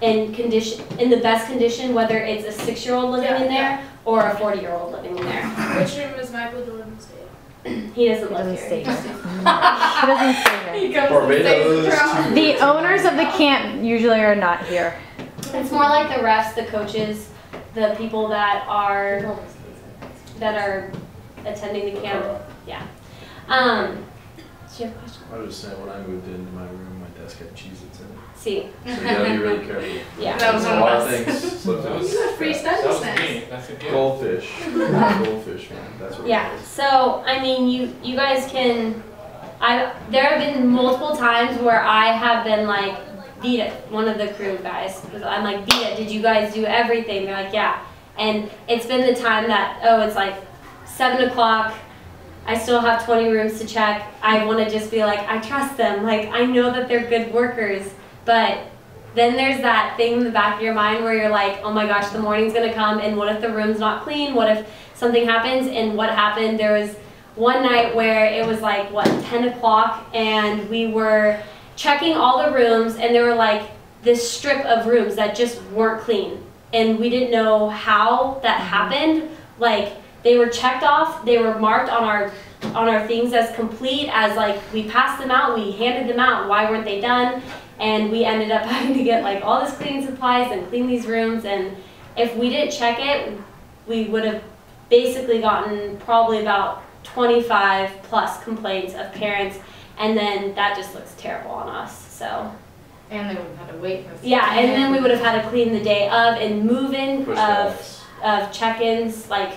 in the best condition, whether it's a 6-year-old living in there or a 40-year-old living in there. Which room is Michael Jordan stay? He doesn't live here. He doesn't stay here. He comes Barbados. and stays The owners of the camp usually are not here. It's more like the refs, the coaches, the people that are attending the camp. Yeah. Do you have a question? I was just saying, when I moved into my room, my desk had Cheez-Its in it. See. So you gotta be really careful. Yeah. That was a one lot of of us. things slipped That out. was- You got free study That was snacks. me. That's a gift. Goldfish. Goldfish, man. That's what Yeah. it was. So I mean, you guys can. There have been multiple times where I have been like, Vita, one of the crew guys. I'm like, Vita, did you guys do everything? They're like, yeah. And it's been the time that, oh, it's like 7 o'clock. I still have 20 rooms to check. I want to just be like, I trust them. Like, I know that they're good workers. But then there's that thing in the back of your mind where you're like, oh my gosh, the morning's going to come. And what if the room's not clean? What if something happens? And what happened, there was one night where it was like, 10 o'clock. And we were checking all the rooms. And there were like this strip of rooms that just weren't clean. And we didn't know how that happened. Like, they were checked off, they were marked on our things as complete, as like we passed them out, we handed them out, why weren't they done? And we ended up having to get like all this cleaning supplies and clean these rooms, and if we didn't check it, we would have basically gotten probably about 25 plus complaints of parents, and then that just looks terrible on us, so. And they would have had to wait for Yeah, and then we would have had to clean the day of, and move-in Pushbacks. of check-ins, like,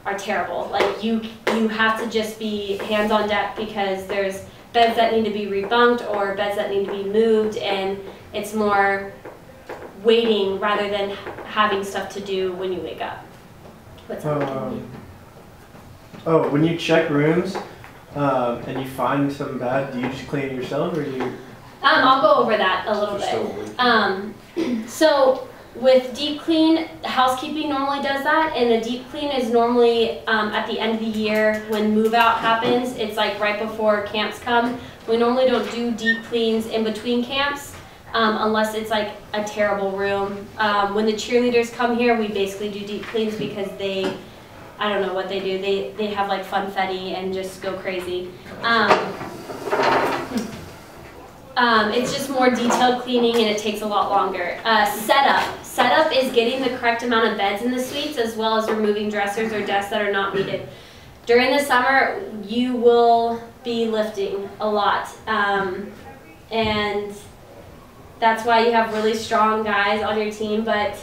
are terrible. Like, you have to just be hands on deck because there's beds that need to be rebunked or beds that need to be moved, and it's more waiting rather than having stuff to do when you wake up. What's up? Oh, when you check rooms and you find something bad, do you just clean it yourself, or do you? I'll go over that a little They're still bit. So with deep clean, housekeeping normally does that, and a deep clean is normally at the end of the year when move out happens. It's like right before camps come. We normally don't do deep cleans in between camps unless it's like a terrible room. When the cheerleaders come here, we basically do deep cleans because I don't know what they do. They have like funfetti and just go crazy. It's just more detailed cleaning and it takes a lot longer. Setup is getting the correct amount of beds in the suites as well as removing dressers or desks that are not needed. During the summer, you will be lifting a lot. And that's why you have really strong guys on your team, but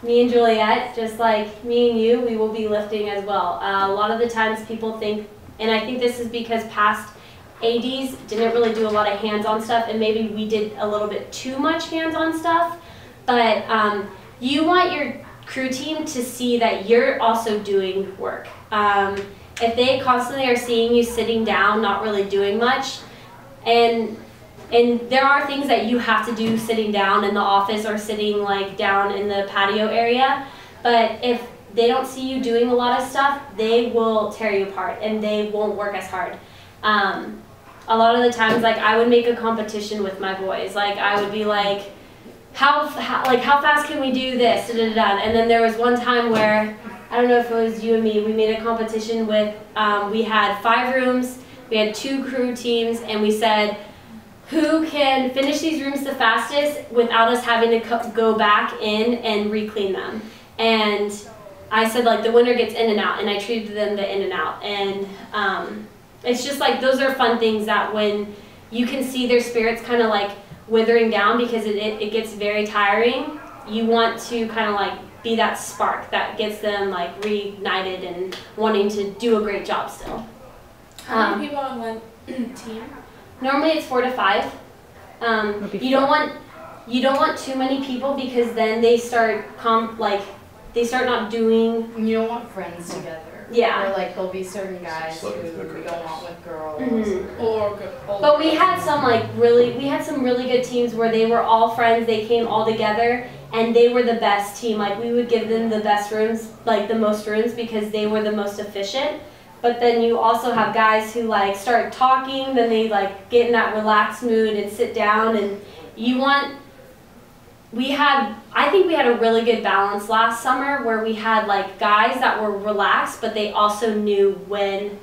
me and Juliet, just like me and you, we will be lifting as well. A lot of the times people think, and I think this is because past ADs didn't really do a lot of hands-on stuff, and maybe we did a little bit too much hands-on stuff, but you want your crew team to see that you're also doing work. If they constantly are seeing you sitting down, not really doing much, and there are things that you have to do sitting down in the office or sitting like down in the patio area, but if they don't see you doing a lot of stuff, they will tear you apart and they won't work as hard. A lot of the times, like, I would make a competition with my boys. Like, I would be like, how fast can we do this? Da-da-da-da. And then there was one time where, I don't know if it was you and me, we made a competition with, we had 5 rooms, we had 2 crew teams, and we said, who can finish these rooms the fastest without us having to go back in and re-clean them? And I said, like, the winner gets in and out, and I treated them the in and out. And it's just like, those are fun things that when you can see their spirits kind of like withering down because it gets very tiring, you want to kind of like be that spark that gets them like reignited and wanting to do a great job still. How many people on one team? Normally it's 4 to 5. You don't want too many people because then they start not doing. You don't want friends together. Yeah. Or like there'll be certain guys who we don't want with girls. Mm-hmm. Or but we had some really good teams where they were all friends, they came all together, and they were the best team. Like, we would give them the best rooms, like the most rooms, because they were the most efficient. But then you also have guys who like start talking, then they like get in that relaxed mood and sit down, and you want I think we had a really good balance last summer where we had like guys that were relaxed, but they also knew when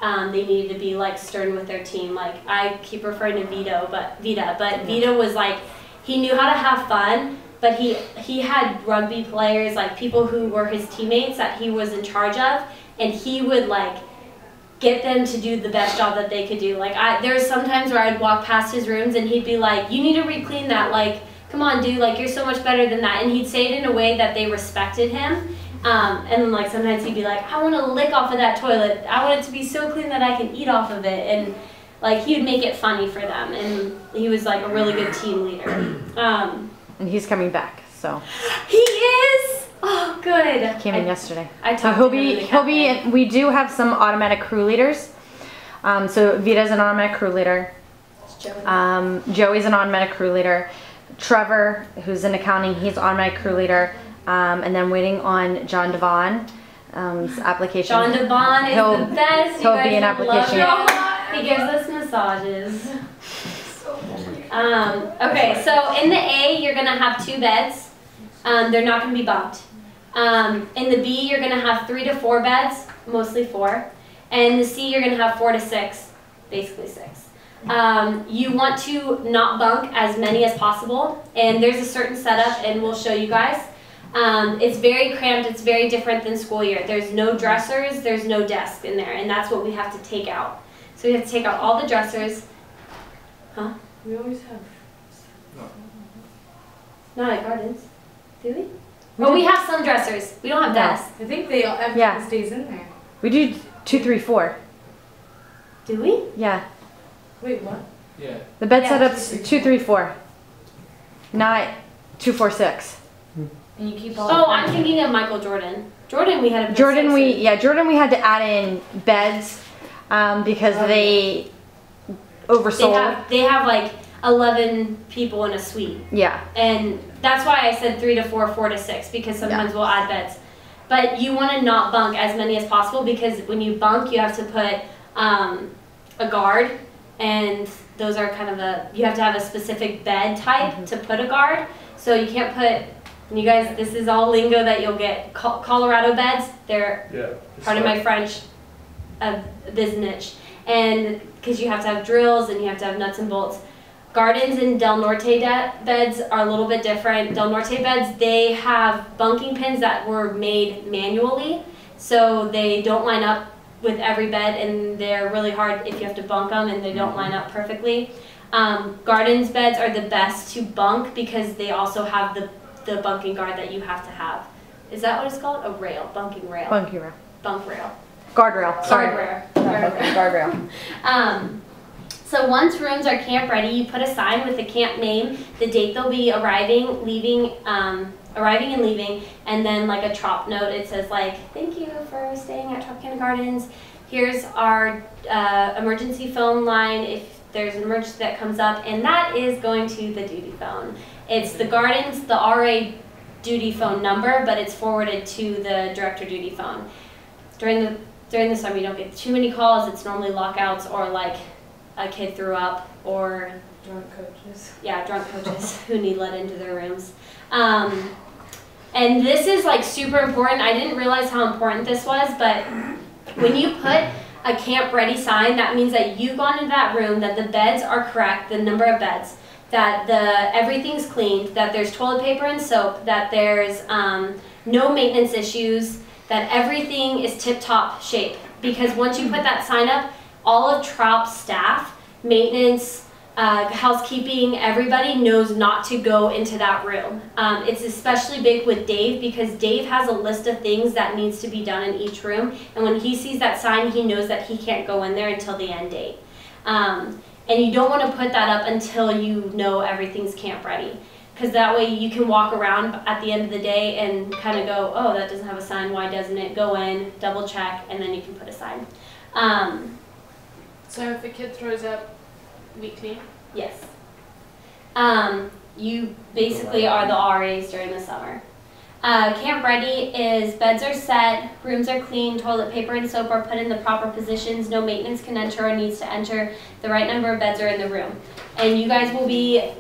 they needed to be like stern with their team. Like I keep referring to Vita, but Vita was like, he knew how to have fun, but he had rugby players, like people who were his teammates that he was in charge of, and he would like get them to do the best job that they could do. Like there was some times where I'd walk past his rooms and he'd be like, you need to re-clean that, like, come on dude, like you're so much better than that. And he'd say it in a way that they respected him. And then like sometimes he'd be like, I want to lick off of that toilet. I want it to be so clean that I can eat off of it. And like he would make it funny for them. And he was like a really good team leader. And he's coming back, so. He is? Oh, good. Came in yesterday. I So talked to him in the cafe. we do have some automatic crew leaders. So Vita's an automatic crew leader. Joey's an automatic crew leader. Trevor, who's in accounting, he's automatic crew leader. And then waiting on John Devon, application. John Devon is the best. He'll be an application. He gives us massages. Okay, so in the A, you're going to have 2 beds. They're not going to be bumped. In the B, you're going to have 3 to 4 beds, mostly 4. And the C, you're going to have 4 to 6, basically 6. You want to not bunk as many as possible, and there's a certain setup, and we'll show you guys. It's very cramped, it's very different than school year. There's no dressers, there's no desk in there, and that's what we have to take out. So we have to take out all the dressers. Huh? We always have. Not at Gardens, do we? Oh, we have some dressers. We don't have desks. I think they everything Yeah. stays in there. We do 2, 3, 4. Do we? Yeah. Wait, what? Yeah. The bed Yeah, setup's 2, 3, 4. Not 2, 4, 6. And you keep all. Oh, I'm thinking of Michael Jordan. Jordan, we had a bed Jordan, six. Jordan, we had to add in beds because they oversold. They have like 11 people in a suite. Yeah. And that's why I said 3 to 4, 4 to 6, because sometimes we'll add beds. But you want to not bunk as many as possible, because when you bunk, you have to put a guard, and those are kind of you have to have a specific bed type to put a guard. So you can't put, and you guys, this is all lingo that you'll get. Colorado beds, they're, pardon my French, this niche. And because you have to have drills and you have to have nuts and bolts. Gardens and Del Norte beds are a little bit different. Del Norte beds, they have bunking pins that were made manually, so they don't line up with every bed, and they're really hard if you have to bunk them, and they don't line up perfectly. Gardens beds are the best to bunk because they also have the bunking guard that you have to have. Is that what it's called? A rail, bunking rail. Bunking rail. Bunk rail. Guardrail. Sorry. Guardrail. Guardrail. So once rooms are camp ready, you put a sign with the camp name, the date they'll be arriving, leaving, arriving and leaving, and then like a trop note. It says like, thank you for staying at Tropicana Gardens. Here's our emergency phone line if there's an emergency that comes up, and that is going to the duty phone. It's the Gardens, the RA duty phone number, but it's forwarded to the director duty phone. During the summer, you don't get too many calls. It's normally lockouts or like a kid threw up, or Drunk coaches. Yeah, drunk coaches who need let into their rooms. And this is like super important. I didn't realize how important this was, but when you put a camp ready sign, that means that you've gone into that room, that the beds are correct, the number of beds, that everything's cleaned, that there's toilet paper and soap, that there's no maintenance issues, that everything is tip-top shape. Because once you put that sign up, all of TROP's staff, maintenance, housekeeping, everybody knows not to go into that room. It's especially big with Dave, because Dave has a list of things that needs to be done in each room, and when he sees that sign, he knows that he can't go in there until the end date. And you don't want to put that up until you know everything's camp ready, because that way you can walk around at the end of the day and kind of go, oh, that doesn't have a sign, why doesn't it? Go in, double check, and then you can put a sign. So if a kid throws up, we clean? Yes. You basically are the RAs during the summer. Camp ready is beds are set, rooms are clean, toilet paper and soap are put in the proper positions, no maintenance can enter or needs to enter, the right number of beds are in the room. And you guys will be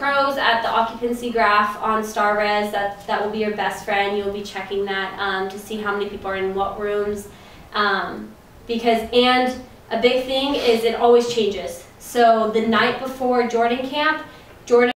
pros at the occupancy graph on StarRes. That will be your best friend. You'll be checking that to see how many people are in what rooms. And a big thing is it always changes. So the night before Jordan camp, Jordan